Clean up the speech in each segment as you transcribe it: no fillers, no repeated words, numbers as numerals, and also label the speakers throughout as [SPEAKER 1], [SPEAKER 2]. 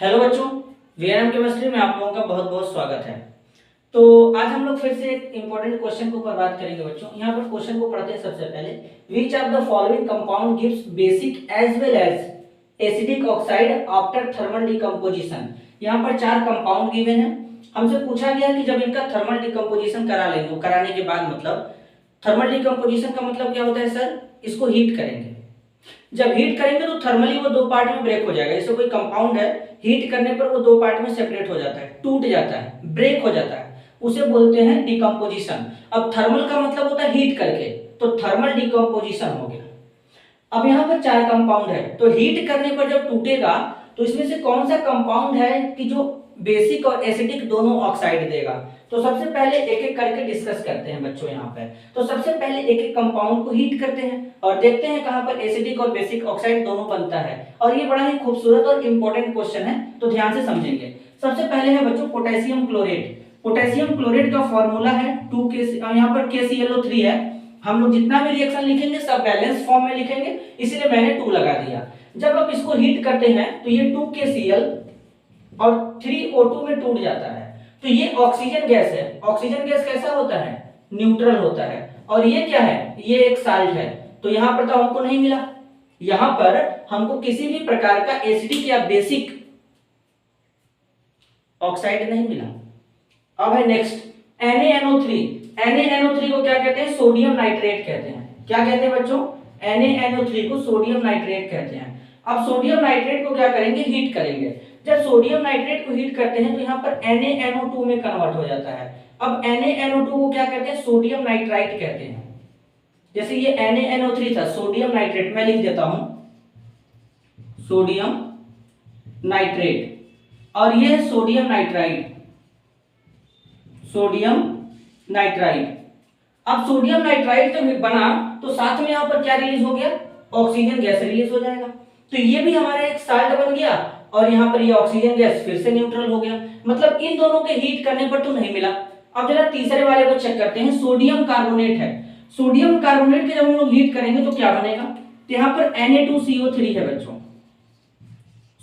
[SPEAKER 1] Hello बच्चों, VNM chemistry में आप लोगों का बहुत बहुत स्वागत है। तो आज हम लोग फिर से एक इंपॉर्टेंट क्वेश्चन के ऊपर बात करेंगे बच्चों। यहाँ पर क्वेश्चन को पढ़ते हैं सबसे पहले। Which of the following compound gives basic as well as acidic oxide after thermal decomposition. यहाँ पर चार कंपाउंड गिवन है। हमसे पूछा गया कि जब इनका थर्मल डिकम्पोजिशन करा लेंगे, कराने के बाद मतलब थर्मल डिकम्पोजिशन का मतलब क्या होता है सर, इसको हीट करेंगे। जब हीट करेंगे तो थर्मली वो दो पार्ट में ब्रेक हो जाएगा। जैसे कोई कंपाउंड है, हीट करने पर वो दो पार्ट में सेपरेट हो जाता है, टूट जाता है, ब्रेक हो जाता है, उसे बोलते हैं डिकम्पोजिशन। अब थर्मल का मतलब होता है हीट करके, तो थर्मल डिकम्पोजिशन हो गया। अब यहाँ पर चार कंपाउंड है, तो हीट करने पर जब टूटेगा तो इसमें से कौन सा कंपाउंड है कि जो बेसिक और एसिडिक दोनों ऑक्साइड देगा। तो सबसे पहले एक एक करके डिस्कस करते हैं बच्चों। यहाँ पर तो सबसे पहले एक एक कंपाउंड को हीट करते हैं और देखते हैं कहां पर एसिडिक और बेसिक ऑक्साइड दोनों बनता है। और ये बड़ा ही खूबसूरत और इंपॉर्टेंट क्वेश्चन है, तो ध्यान से समझेंगे। सबसे पहले है बच्चों पोटेशियम क्लोरेट। पोटेशियम क्लोरेट का फॉर्मूला है 2K, यहाँ पर KClO3 है। हम लोग जितना भी रिएक्शन लिखेंगे सब बैलेंस फॉर्म में लिखेंगे, इसलिए मैंने 2 लगा दिया। जब आप इसको हीट करते हैं तो ये 2KCl और 3O2 में टूट जाता है। तो ये ऑक्सीजन गैस है। ऑक्सीजन गैस कैसा होता है, न्यूट्रल होता है। और ये क्या है, ये एक साल्ट है। तो यहां पर तो हमको नहीं मिला, यहां पर हमको किसी भी प्रकार का एसिडिक या बेसिक ऑक्साइड नहीं मिला। अब है नेक्स्ट NaNO3। NaNO3 को क्या कहते हैं, सोडियम नाइट्रेट कहते हैं। क्या कहते हैं बच्चों, NaNO3 को सोडियम नाइट्रेट कहते हैं। अब सोडियम नाइट्रेट को क्या करेंगे, हीट करेंगे। जब सोडियम नाइट्रेट को हीट करते हैं तो यहाँ पर NaNO2 में कन्वर्ट हो जाता है। अब NaNO2 को क्या कहते हैं, सोडियम नाइट्राइट कहते हैं। जैसे ये NaNO3 था, सोडियम नाइट्रेट, मैं लिख देता हूं सोडियम नाइट्रेट, और ये है सोडियम नाइट्राइट, सोडियम नाइट्राइट। अब सोडियम नाइट्राइट जब बना तो साथ में यहां पर क्या रिलीज हो गया, ऑक्सीजन गैस रिलीज हो जाएगा। तो ये भी हमारा एक साल्ट बन गया और यहाँ पर ये ऑक्सीजन गैस फिर से न्यूट्रल हो गया। मतलब इन दोनों के हीट करने पर तो नहीं मिला। अब जरा तीसरे वाले को चेक करते हैं, सोडियम कार्बोनेट है। सोडियम कार्बोनेट के जब हम लोग हीट करेंगे तो क्या बनेगा, तो यहाँ पर Na2CO3 है बच्चों,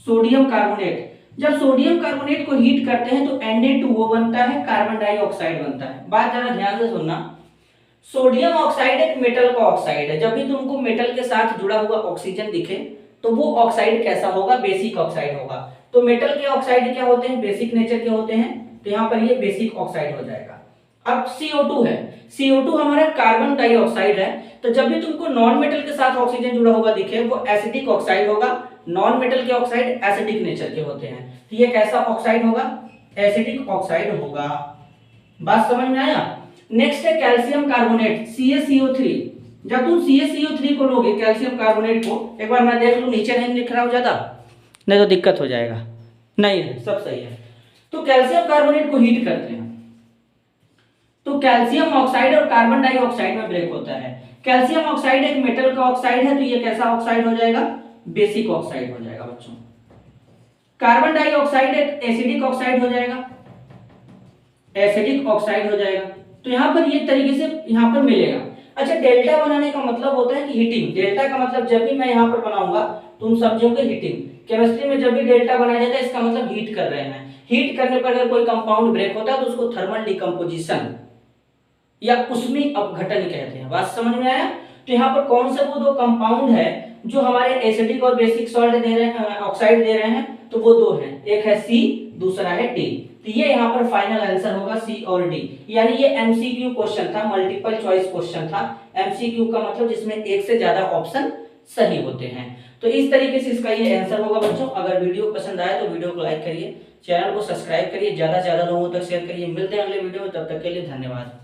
[SPEAKER 1] सोडियम कार्बोनेट। जब सोडियम कार्बोनेट को हीट करते हैं तो Na2O बनता है, कार्बन डाइऑक्साइड बनता है। बात जरा ध्यान से सुनना, सोडियम ऑक्साइड एक मेटल का ऑक्साइड है। जब भी तुमको मेटल के साथ जुड़ा हुआ ऑक्सीजन दिखे तो वो ऑक्साइड कैसा होगा, बेसिक ऑक्साइड होगा। तो मेटल के ऑक्साइड क्या होते हैं, बेसिक नेचर के होते हैं, तो यहाँ पर ये बेसिक ऑक्साइड हो जाएगा। अब CO2 है। CO2 हमारा कार्बन डाइऑक्साइड है। तो जब भी तुमको नॉन मेटल के साथ ऑक्सीजन जुड़ा हुआ दिखे वो एसिडिक ऑक्साइड होगा। नॉन मेटल के ऑक्साइड एसिडिक नेचर के होते हैं, तो ये कैसा ऑक्साइड होगा, एसिडिक ऑक्साइड होगा। बात समझ में आया। नेक्स्ट है कैल्शियम कार्बोनेट, CaCO3। जब तुम CaCO3 को लोगे, कैल्शियम कार्बोनेट को, एक बार मैं देख लूं नीचे नहीं लिख रहा हो ज्यादा, नहीं तो दिक्कत हो जाएगा। नहीं है, सब सही है। तो कैल्शियम कार्बोनेट को हीट करते हैं तो कैल्शियम ऑक्साइड और कार्बन डाइऑक्साइड में ब्रेक होता है। कैल्शियम ऑक्साइड एक मेटल का ऑक्साइड है, तो ये कैसा ऑक्साइड हो जाएगा, बेसिक ऑक्साइड हो जाएगा बच्चों। कार्बन डाइऑक्साइड एक एसिडिक ऑक्साइड हो जाएगा, एसिडिक ऑक्साइड हो जाएगा। तो यहां पर ये तरीके से यहां पर मिलेगा। अच्छा, डेल्टा बनाने का मतलब होता है कि हीटिंग। डेल्टा का मतलब जब भी मैं यहां पर बनाऊंगा तुम समझोगे हीटिंग। केमिस्ट्री में जब भी डेल्टा बनाया जाता है इसका मतलब हीट कर रहे हैं। हीट करने पर अगर कोई कंपाउंड ब्रेक होता है तो उसको थर्मल डिकम्पोजिशन या उष्मीय अपघटन कहते हैं। बात समझ में आया। तो यहाँ पर कौन से वो दो कंपाउंड है जो हमारे एसिडिक और बेसिक सॉल्ट दे रहे हैं, ऑक्साइड दे रहे हैं, तो वो दो हैं, एक है C, दूसरा है D। तो ये यहाँ पर फाइनल आंसर होगा C और D। यानी ये MCQ क्वेश्चन था, मल्टीपल चॉइस क्वेश्चन था। MCQ का मतलब जिसमें एक से ज्यादा ऑप्शन सही होते हैं। तो इस तरीके से इसका ये आंसर होगा बच्चों। अगर वीडियो पसंद आए तो वीडियो को लाइक करिए, चैनल को सब्सक्राइब करिए, ज्यादा से ज्यादा लोगों तक शेयर करिए। मिलते हैं अगले वीडियो में, तब तक के लिए धन्यवाद।